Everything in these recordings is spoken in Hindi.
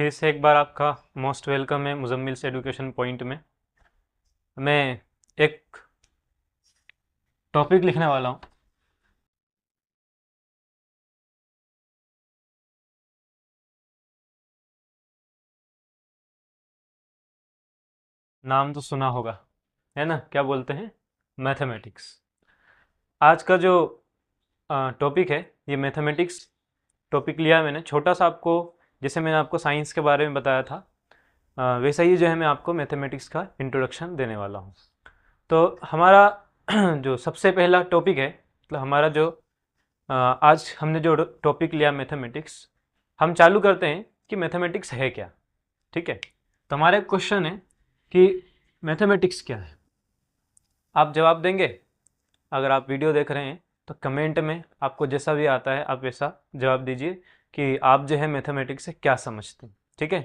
फिर से एक बार आपका मोस्ट वेलकम है मुजम्मिल एजुकेशन पॉइंट में। मैं एक टॉपिक लिखने वाला हूँ। नाम तो सुना होगा, है ना? क्या बोलते हैं? मैथमेटिक्स। आज का जो टॉपिक है ये मैथमेटिक्स टॉपिक लिया है मैंने, छोटा सा आपको। जैसे मैंने आपको साइंस के बारे में बताया था, वैसा ही जो है मैं आपको मैथमेटिक्स का इंट्रोडक्शन देने वाला हूँ। तो हमारा जो सबसे पहला टॉपिक है, मतलब हमारा जो आज हमने जो टॉपिक लिया मैथमेटिक्स, हम चालू करते हैं कि मैथमेटिक्स है क्या। ठीक है, तो हमारा एक क्वेश्चन है कि मैथमेटिक्स क्या है। आप जवाब देंगे। अगर आप वीडियो देख रहे हैं तो कमेंट में आपको जैसा भी आता है आप वैसा जवाब दीजिए कि आप जो है मैथमेटिक्स से क्या समझते हैं। ठीक है,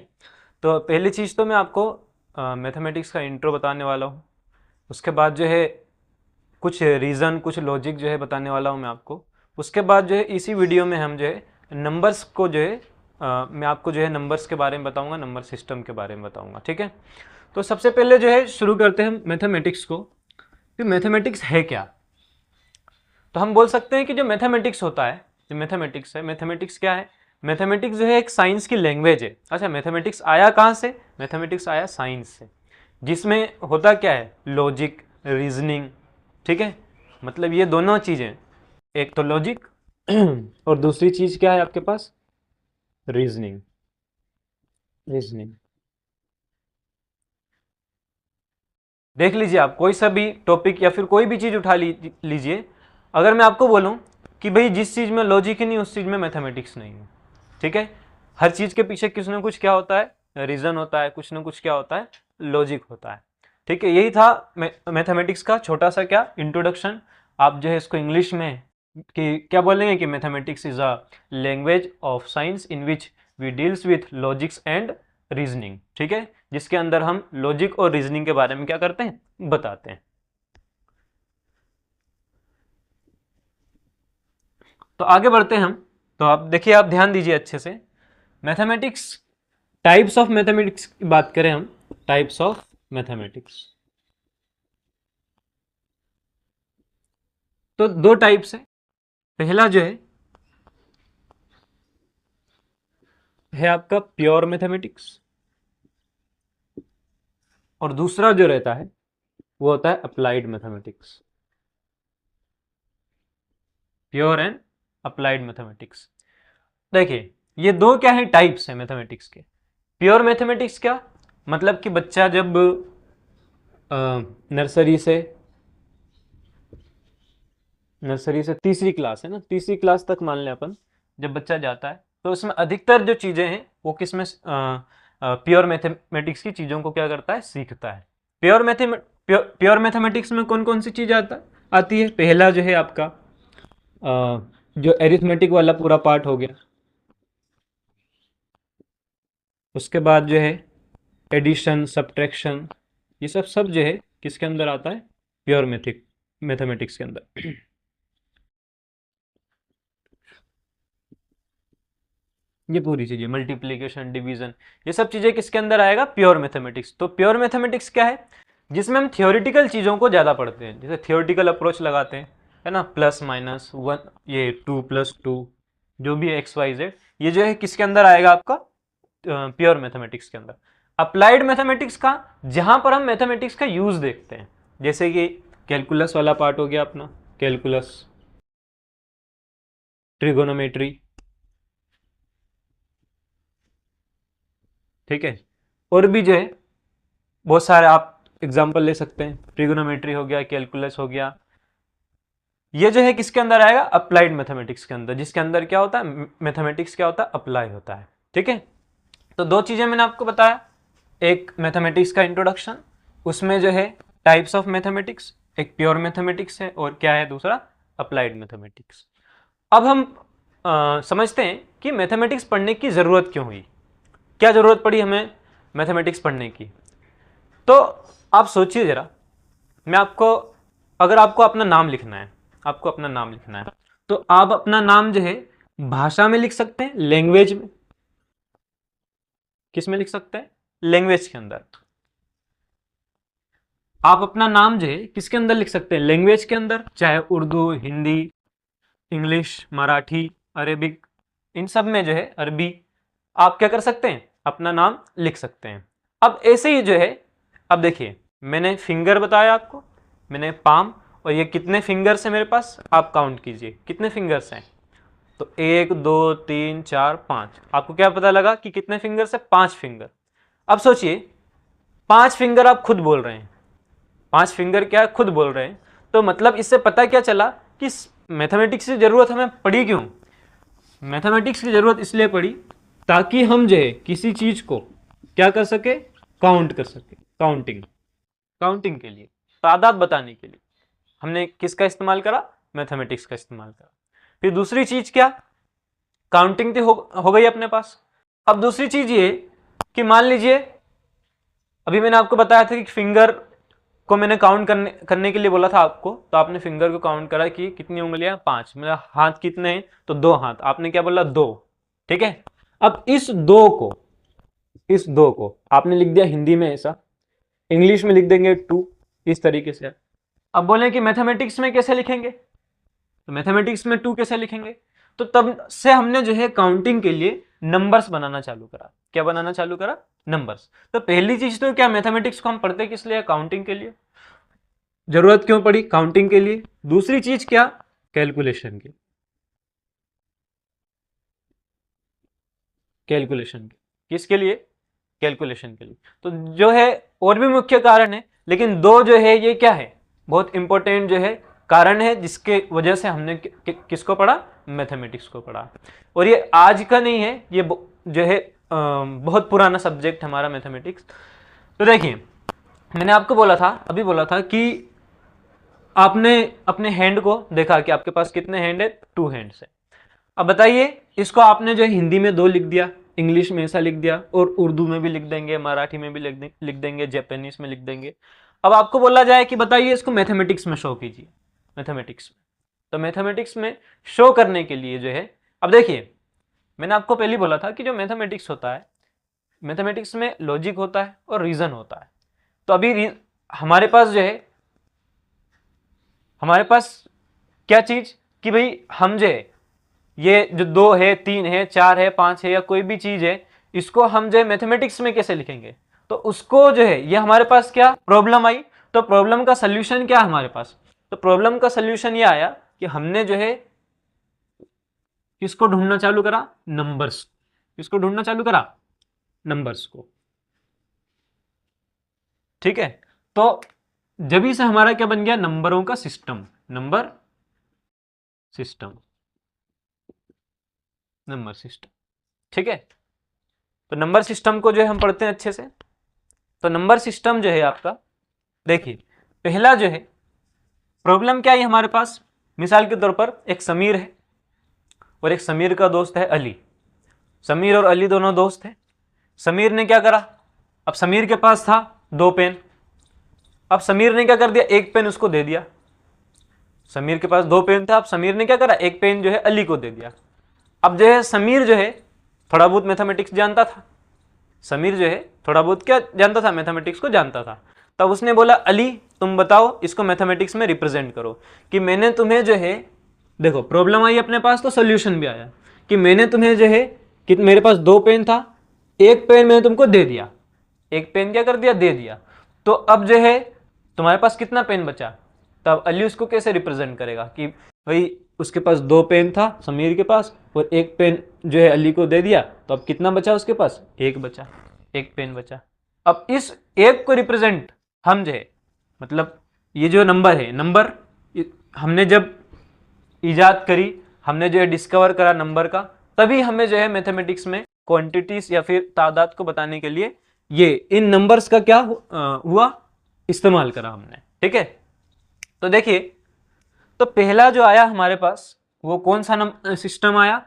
तो पहली चीज़ तो मैं आपको मैथमेटिक्स का इंट्रो बताने वाला हूँ। उसके बाद जो है कुछ रीज़न, कुछ लॉजिक जो है बताने वाला हूँ मैं आपको। उसके बाद जो है इसी वीडियो में हम जो है नंबर्स को जो है मैं आपको जो है नंबर्स के बारे में बताऊंगा, नंबर सिस्टम के बारे में बताऊंगा। ठीक है, तो सबसे पहले जो है शुरू करते हैं मैथमेटिक्स को कि मैथमेटिक्स है क्या। तो हम बोल सकते हैं कि जो मैथमेटिक्स होता है, जो मैथमेटिक्स है, मैथमेटिक्स क्या है? मैथमेटिक्स जो है एक साइंस की लैंग्वेज है। अच्छा, मैथमेटिक्स आया कहाँ से? मैथमेटिक्स आया साइंस से, जिसमें होता क्या है? Logic, reasoning. ठीक है, मतलब ये दोनों चीज़ें, एक तो लॉजिक और दूसरी चीज़ क्या है आपके पास? रीजनिंग। रीजनिंग देख लीजिए, आप कोई सा भी टॉपिक या फिर कोई भी चीज़ उठा लीजिए। अगर मैं आपको बोलूं कि भाई जिस चीज़ में लॉजिक ही नहीं उस चीज़ में मैथमेटिक्स नहीं है। ठीक है, हर चीज़ के पीछे कुछ ना कुछ क्या होता है? रीज़न होता है, कुछ ना कुछ क्या होता है? लॉजिक होता है। ठीक है, यही था मैथमेटिक्स का छोटा सा क्या इंट्रोडक्शन। आप जो है इसको इंग्लिश में कि क्या बोलेंगे कि mathematics is a language of science in which we deals with logics and reasoning. ठीक है, जिसके अंदर हम लॉजिक और रीजनिंग के बारे में क्या करते हैं? बताते हैं। तो आगे बढ़ते हैं हम। तो आप देखिए, आप ध्यान दीजिए अच्छे से। मैथमेटिक्स, टाइप्स ऑफ मैथमेटिक्स की बात करें हम, टाइप्स ऑफ मैथमेटिक्स, तो दो टाइप्स है। पहला जो है आपका प्योर मैथमेटिक्स, और दूसरा जो रहता है वो होता है applied mathematics. Pure and applied mathematics. देखिए, ये दो क्या है? टाइप्स है मैथमेटिक्स के। प्योर मैथमेटिक्स क्या मतलब कि बच्चा जब नर्सरी से तीसरी क्लास है ना, तीसरी क्लास तक मान लें अपन, जब बच्चा जाता है तो उसमें अधिकतर जो चीज़ें हैं वो किसमें? प्योर मैथमेटिक्स की चीज़ों को क्या करता है? सीखता है। प्योर मैथमेटिक्स में कौन कौन सी चीज़ आती है? पहला जो है आपका जो एरिथमेटिक वाला पूरा पार्ट हो गया। उसके बाद जो है एडिशन, सब्ट्रैक्शन, ये सब जो है किसके अंदर आता है? प्योर मैथमेटिक्स के अंदर। ये पूरी चीजें, मल्टीप्लीकेशन, डिवीजन, ये सब चीजें किसके अंदर आएगा? Pure mathematics. तो प्योर मैथमेटिक्स क्या है? जिसमें हम थियोरिटिकल चीजों को ज्यादा पढ़ते हैं, जैसे थियोरिटिकल अप्रोच लगाते हैं, है ना? प्लस माइनस वन, ये 2+2, जो भी एक्स वाई जेड, ये जो है किसके अंदर आएगा? आपका प्योर मैथमेटिक्स के अंदर। अप्लाइड मैथमेटिक्स का, जहां पर हम मैथमेटिक्स का यूज देखते हैं, जैसे कि कैलकुलस वाला पार्ट हो गया अपना, कैलकुलस, ट्रिगोनोमेट्री। ठीक है, और भी जो है बहुत सारे आप एग्जाम्पल ले सकते हैं। ट्रिगोनोमेट्री हो गया, कैलकुलस हो गया, ये जो है किसके अंदर आएगा? अप्लाइड मैथमेटिक्स के अंदर, जिसके अंदर क्या होता है? मैथमेटिक्स क्या होता है? अप्लाई होता है। ठीक है, तो दो चीजें मैंने आपको बताया, एक मैथमेटिक्स का इंट्रोडक्शन, उसमें जो है टाइप्स ऑफ मैथमेटिक्स, एक प्योर मैथमेटिक्स है और क्या है दूसरा? Applied mathematics. अब हम समझते हैं कि मैथमेटिक्स पढ़ने की ज़रूरत क्यों हुई, क्या ज़रूरत पड़ी हमें मैथमेटिक्स पढ़ने की। तो आप सोचिए ज़रा, मैं आपको, अगर आपको अपना नाम लिखना है, आपको अपना नाम लिखना है, तो आप अपना नाम जो है भाषा में लिख सकते हैं, लैंग्वेज में, किस में लिख सकते हैं? लैंग्वेज के अंदर। आप अपना नाम जो है किसके अंदर लिख सकते हैं? लैंग्वेज के अंदर, चाहे उर्दू, हिंदी, इंग्लिश, मराठी, अरेबिक, इन सब में जो है, अरबी, आप क्या कर सकते हैं? अपना नाम लिख सकते हैं। अब ऐसे ही जो है, अब देखिए मैंने फिंगर बताया आपको, मैंने पाम, और ये कितने फिंगर्स हैं मेरे पास, आप काउंट कीजिए कितने फिंगर्स हैं। तो 1 2 3 4 5, आपको क्या पता लगा कि कितने फिंगर्स है? 5 फिंगर। अब सोचिए 5 फिंगर आप खुद बोल रहे हैं, 5 फिंगर क्या खुद बोल रहे हैं, तो मतलब इससे पता क्या चला कि मैथमेटिक्स की जरूरत हमें पड़ी क्यों? मैथमेटिक्स की जरूरत इसलिए पड़ी ताकि हम जो है किसी चीज को क्या कर सके? काउंट कर सके। काउंटिंग के लिए, तादाद बताने के लिए हमने किसका इस्तेमाल करा? मैथमेटिक्स का इस्तेमाल करा। फिर दूसरी चीज क्या? काउंटिंग तो हो गई अपने पास। अब दूसरी चीज ये कि मान लीजिए अभी मैंने आपको बताया था कि फिंगर को मैंने काउंट करने के लिए बोला था आपको, तो आपने फिंगर को काउंट करा कि कितनी उंगलियां? 5। मेरा हाथ कितने हैं? तो 2 हाथ। आपने क्या बोला? 2। ठीक है। अब इस 2 को आपने लिख दिया हिंदी में ऐसा, इंग्लिश में लिख देंगे 2, इस तरीके से। अब बोले कि मैथमेटिक्स में कैसे लिखेंगे? तो मैथमेटिक्स में 2 कैसे लिखेंगे? तो तब से हमने जो है काउंटिंग के लिए नंबर्स बनाना चालू करा। क्या बनाना चालू करा? नंबर्स। तो पहली चीज तो क्या, मैथमेटिक्स को हम पढ़ते किस लिए? काउंटिंग के लिए। जरूरत क्यों पड़ी काउंटिंग के लिए? दूसरी चीज क्या? कैलकुलेशन की। किसके लिए? कैलकुलेशन के लिए। तो जो है और भी मुख्य कारण है, लेकिन 2 जो है ये क्या है? बहुत इंपॉर्टेंट जो है कारण है, जिसके वजह से हमने किसको पढ़ा? मैथमेटिक्स को पढ़ा। और ये आज का नहीं है, ये जो है बहुत पुराना सब्जेक्ट हमारा मैथमेटिक्स। तो देखिए मैंने आपको बोला था, अभी बोला था कि आपने अपने हैंड को देखा कि आपके पास कितने हैंड है? 2 हैंड्स है। अब बताइए इसको आपने जो है हिंदी में 2 लिख दिया, इंग्लिश में ऐसा लिख दिया, और उर्दू में भी लिख देंगे, मराठी में भी लिख देंगे, जापानीज में लिख देंगे। अब आपको बोला जाए कि बताइए इसको मैथमेटिक्स में शो कीजिए। मैथमेटिक्स में, तो मैथमेटिक्स में शो करने के लिए जो है, अब देखिए मैंने आपको पहले ही बोला था कि जो मैथमेटिक्स होता है, मैथमेटिक्स में लॉजिक होता है और रीजन होता है। तो अभी हमारे पास जो है, हमारे पास क्या चीज कि भाई हम जो है ये जो 2 है, 3 है, 4 है, 5 है, या कोई भी चीज है, इसको हम जो है मैथमेटिक्स में कैसे लिखेंगे? तो उसको जो है ये हमारे पास क्या प्रॉब्लम आई, तो प्रॉब्लम का सल्यूशन क्या है हमारे पास? तो प्रॉब्लम का सल्यूशन ये आया कि हमने जो है किसको ढूंढना चालू करा? नंबर्स। किसको ढूंढना चालू करा? नंबर्स को। ठीक है। तो जब से हमारा क्या बन गया? नंबरों का सिस्टम। Number system. ठीक है। तो नंबर सिस्टम को जो है हम पढ़ते हैं अच्छे से। तो नंबर सिस्टम जो है आपका, देखिए पहला जो है प्रॉब्लम क्या है हमारे पास? मिसाल के तौर पर एक समीर है और एक समीर का दोस्त है अली। समीर और अली दोनों दोस्त हैं। समीर ने क्या करा? अब समीर के पास था 2 पेन। अब समीर ने क्या कर दिया? 1 पेन उसको दे दिया। समीर के पास 2 पेन था, अब समीर ने क्या करा? 1 पेन जो है अली को दे दिया। अब जो है समीर जो है थोड़ा बहुत मैथमेटिक्स जानता था। समीर जो है थोड़ा बहुत क्या जानता था? मैथमेटिक्स को जानता था। तब उसने बोला अली तुम बताओ इसको मैथमेटिक्स में रिप्रेजेंट करो, कि मैंने तुम्हें जो है, देखो प्रॉब्लम आई अपने पास तो सोल्यूशन भी आया, कि मैंने तुम्हें जो है कि मेरे पास 2 पेन था, 1 पेन मैंने तुमको दे दिया, 1 पेन क्या कर दिया? दे दिया। तो अब जो है तुम्हारे पास कितना पेन बचा? तब अली उसको कैसे रिप्रेजेंट करेगा कि भाई उसके पास 2 पेन था समीर के पास, और 1 पेन जो है अली को दे दिया, तो अब कितना बचा उसके पास? 1 बचा, 1 पेन बचा। अब इस 1 को रिप्रेजेंट हम जो है, मतलब ये जो नंबर है, नंबर हमने जब इजाद करी, हमने जो है डिस्कवर करा नंबर का, तभी हमें जो है मैथमेटिक्स में क्वांटिटीज या फिर तादाद को बताने के लिए ये इन नंबर्स का क्या हुआ? इस्तेमाल करा हमने। ठीक है। तो देखिए, तो पहला जो आया हमारे पास वो कौन सा सिस्टम आया?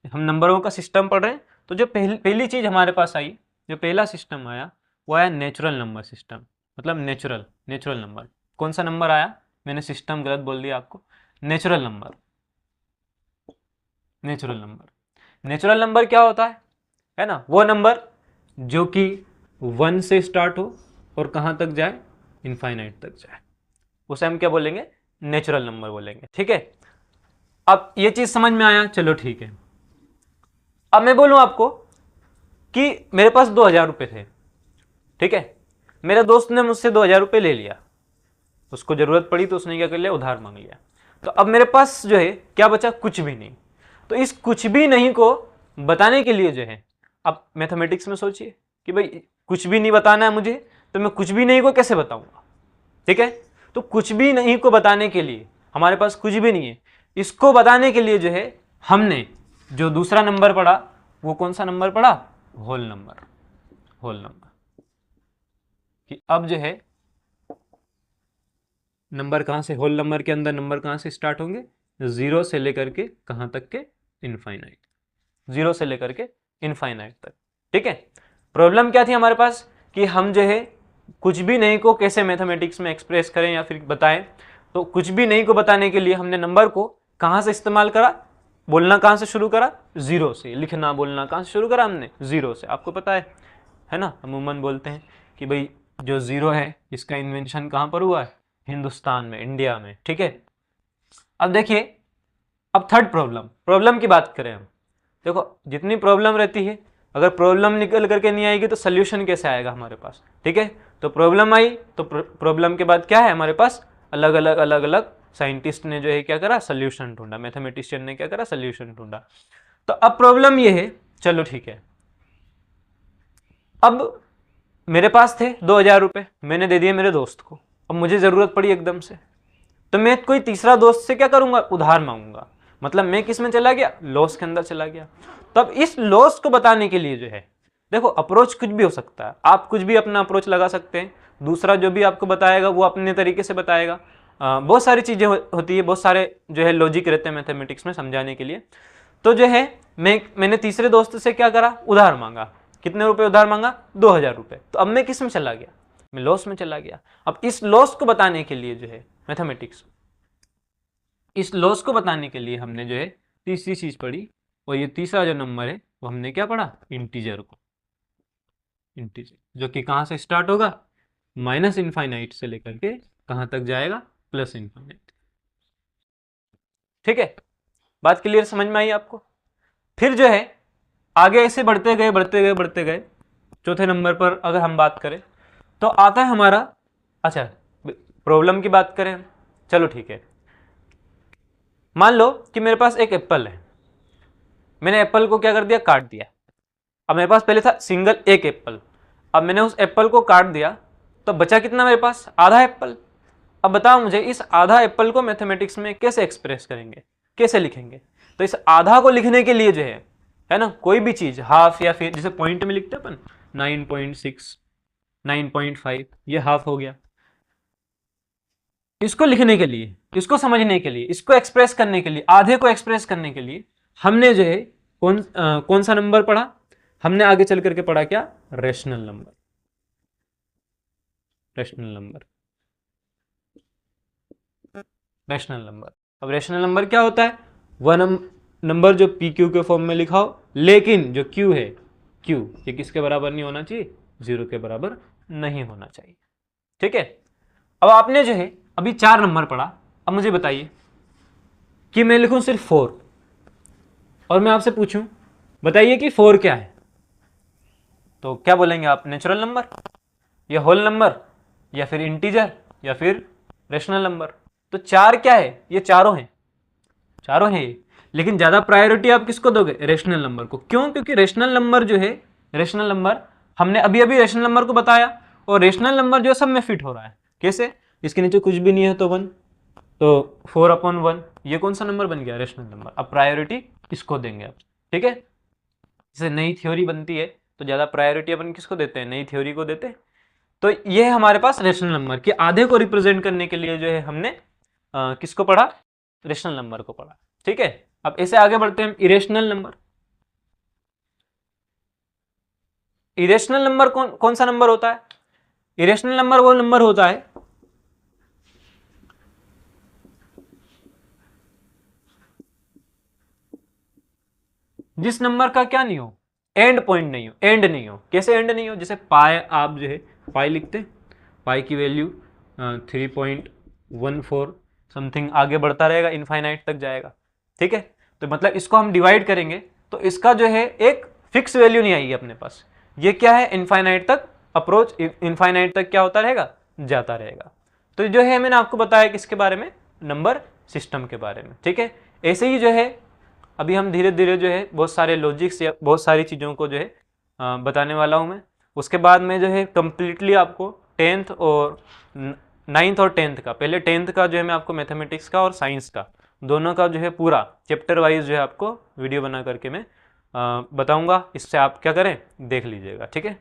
हम नंबरों का सिस्टम पढ़ रहे हैं, तो जो पहली चीज हमारे पास आई, जो पहला सिस्टम आया वो आया नेचुरल नंबर सिस्टम। मतलब नेचुरल नंबर। कौन सा नंबर आया? मैंने सिस्टम गलत बोल दिया आपको। Natural number. नेचुरल नंबर क्या होता है ना? वो नंबर जो कि 1 से स्टार्ट हो और कहाँ तक जाए, इनफाइनाइट तक जाए, उसे हम क्या बोलेंगे, नेचुरल नंबर बोलेंगे। ठीक है, अब ये चीज समझ में आया, चलो ठीक है। अब मैं बोलूं आपको कि मेरे पास 2,000 रुपये थे, ठीक है, मेरे दोस्त ने मुझसे 2,000 रुपये ले लिया, उसको जरूरत पड़ी तो उसने क्या कर लिया, उधार मांग लिया। तो अब मेरे पास जो है क्या बचा, कुछ भी नहीं। तो इस कुछ भी नहीं को बताने के लिए जो है, अब मैथमेटिक्स में सोचिए कि भाई कुछ भी नहीं बताना है मुझे, तो मैं कुछ भी नहीं को कैसे बताऊंगा। ठीक है, तो कुछ भी नहीं को बताने के लिए हमारे पास कुछ भी नहीं है, इसको बताने के लिए जो है हमने जो दूसरा नंबर पढ़ा, वो कौन सा नंबर पढ़ा, होल नंबर। होल नंबर कि अब जो है नंबर कहां से, होल नंबर के अंदर नंबर कहां से स्टार्ट होंगे, 0 से लेकर के कहां तक के, इनफाइनाइट। 0 से लेकर के इनफाइनाइट तक। ठीक है, प्रॉब्लम क्या थी हमारे पास कि हम जो है कुछ भी नहीं को कैसे मैथमेटिक्स में एक्सप्रेस करें या फिर बताएं। तो कुछ भी नहीं को बताने के लिए हमने नंबर को कहां से इस्तेमाल करा, बोलना कहां से शुरू करा, 0 से। लिखना बोलना कहां से शुरू करा हमने, 0 से। आपको पता है ना, अमूमन बोलते हैं कि भाई जो 0 है इसका इन्वेंशन कहां पर हुआ है, हिंदुस्तान में, इंडिया में। ठीक है, अब देखिए, अब थर्ड प्रॉब्लम, प्रॉब्लम की बात करें हम। देखो जितनी प्रॉब्लम रहती है, अगर प्रॉब्लम निकल करके नहीं आएगी तो सोल्यूशन कैसे आएगा हमारे पास। ठीक है, तो प्रॉब्लम आई तो प्रॉब्लम के बाद क्या है हमारे पास, अलग अलग साइंटिस्ट ने जो है क्या करा, सोल्यूशन ढूंढा, मैथमेटिशियन ने क्या करा, सोल्यूशन ढूंढा। तो अब प्रॉब्लम ये है, चलो ठीक है, अब मेरे पास थे 2,000 रुपये, मैंने दे दिए मेरे दोस्त को। अब मुझे जरूरत पड़ी एकदम से, तो मैं कोई तीसरा दोस्त से क्या करूंगा, उधार मांगूंगा। मतलब मैं किस में चला गया, लॉस के अंदर चला गया। तब इस लॉस को बताने के लिए जो है, देखो अप्रोच कुछ भी हो सकता है, आप कुछ भी अपना अप्रोच लगा सकते हैं, दूसरा जो भी आपको बताएगा वो अपने तरीके से बताएगा। बहुत सारी चीजें होती है, बहुत सारे जो है लॉजिक रहते हैं मैथमेटिक्स में समझाने के लिए। तो जो है मैंने तीसरे दोस्त से क्या करा, उधार मांगा। कितने रुपए उधार मांगा, 2,000 रुपये। तो अब मैं किस में चला गया, मैं लॉस में चला गया। अब इस लॉस को बताने के लिए जो है मैथमेटिक्स, इस लॉस को बताने के लिए हमने जो है तीसरी चीज पढ़ी, और ये तीसरा जो नंबर है वो हमने क्या पढ़ा, इंटीजर को। इंटीजर जो कि कहां से स्टार्ट होगा, माइनस इनफाइनाइट से लेकर के कहां तक जाएगा, प्लस इनफाइनाइट। ठीक है, बात क्लियर समझ में आई आपको। फिर जो है आगे ऐसे बढ़ते गए बढ़ते गए बढ़ते गए, चौथे नंबर पर अगर हम बात करें तो आता है हमारा, अच्छा प्रॉब्लम की बात करें, चलो ठीक है। मान लो कि मेरे पास एक एप्पल है, मैंने एप्पल को क्या कर दिया, काट दिया। अब मेरे पास पहले था सिंगल एक एप्पल, अब मैंने उस एप्पल को काट दिया, तो बचा कितना मेरे पास, आधा एप्पल। अब बताओ मुझे इस आधा एप्पल को मैथमेटिक्स में कैसे एक्सप्रेस करेंगे, कैसे लिखेंगे। तो इस आधा को लिखने के लिए जो है ना, कोई भी चीज हाफ, या फिर जैसे पॉइंट में लिखते हैं अपन 9.6, 9.5, ये हाफ हो गया। इसको लिखने के लिए, इसको समझने के लिए, इसको एक्सप्रेस करने के लिए, आधे को एक्सप्रेस करने के लिए हमने जो है कौन सा नंबर पढ़ा, हमने आगे चल करके पढ़ा क्या, rational number. Rational number, rational number. अब रेशनल नंबर क्या होता है, वह नंबर जो पी क्यू के फॉर्म में लिखा हो, लेकिन जो क्यू है, क्यू ये किसके बराबर नहीं होना चाहिए, 0 के बराबर नहीं होना चाहिए। ठीक है, अब आपने जो है अभी 4 नंबर पढ़ा। अब मुझे बताइए कि मैं लिखूं सिर्फ 4, और मैं आपसे पूछूं बताइए कि 4 क्या है, तो क्या बोलेंगे आप, नेचुरल नंबर, या होल नंबर, या फिर इंटीजर, या फिर रेशनल नंबर। तो 4 क्या है, ये चारों हैं, चारों हैं ये। लेकिन ज्यादा प्रायोरिटी आप किसको दोगे, रेशनल नंबर को। क्यों, क्योंकि रेशनल नंबर जो है, रेशनल नंबर हमने अभी अभी रेशनल नंबर को बताया, और रेशनल नंबर जो है सब में फिट हो रहा है। कैसे, इसके नीचे कुछ भी नहीं है तो 1, तो 4/1, ये कौन सा नंबर बन गया, रेशनल नंबर। अब प्रायोरिटी इसको देंगे आप। ठीक है, जैसे नई थ्योरी बनती है तो ज्यादा प्रायोरिटी अपन किसको देते हैं, नई थ्योरी को देते हैं। तो ये है हमारे पास रेशनल नंबर के आधे को रिप्रेजेंट करने के लिए जो है हमने किसको पढ़ा, रेशनल नंबर को पढ़ा। ठीक है, अब ऐसे आगे बढ़ते हैं हम, इरेशनल नंबर। इरेशनल नंबर कौन सा नंबर होता है, इरेशनल नंबर वो नंबर होता है जिस नंबर का क्या नहीं हो, एंड पॉइंट नहीं हो, एंड नहीं हो। कैसे एंड नहीं हो? जैसे पाई, आप जो है पाई लिखते हैं, पाई की वैल्यू 3.14 समथिंग आगे बढ़ता रहेगा, इनफाइनाइट तक जाएगा, ठीक है। तो मतलब इसको हम डिवाइड करेंगे तो इसका जो है एक फिक्स वैल्यू नहीं आएगी अपने पास। ये क्या है, इनफाइनाइट तक अप्रोच, इनफाइनाइट तक क्या होता रहेगा, जाता रहेगा। तो जो है मैंने आपको बताया किसके बारे में, नंबर सिस्टम के बारे में, ठीक है। ऐसे ही जो है अभी हम धीरे धीरे जो है बहुत सारे लॉजिक्स या बहुत सारी चीज़ों को जो है बताने वाला हूँ मैं। उसके बाद में जो है कंप्लीटली आपको 10th और 9th और 10th का, पहले 10th का जो है मैं आपको मैथमेटिक्स का और साइंस का दोनों का जो है पूरा चैप्टर वाइज जो है आपको वीडियो बना करके मैं बताऊंगा। इससे आप क्या करें, देख लीजिएगा, ठीक है।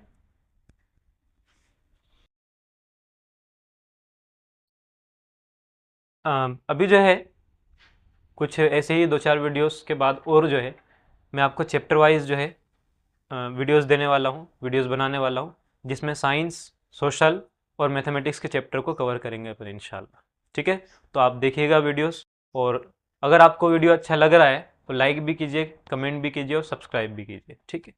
अभी जो है कुछ ऐसे ही 2-4 वीडियोस के बाद और जो है मैं आपको चैप्टर वाइज जो है वीडियोस देने वाला हूँ, वीडियोस बनाने वाला हूँ, जिसमें साइंस, सोशल और मैथमेटिक्स के चैप्टर को कवर करेंगे अपन इंशाल्लाह, ठीक है। तो आप देखिएगा वीडियोस, और अगर आपको वीडियो अच्छा लग रहा है तो लाइक भी कीजिए, कमेंट भी कीजिए और सब्सक्राइब भी कीजिए, ठीक है।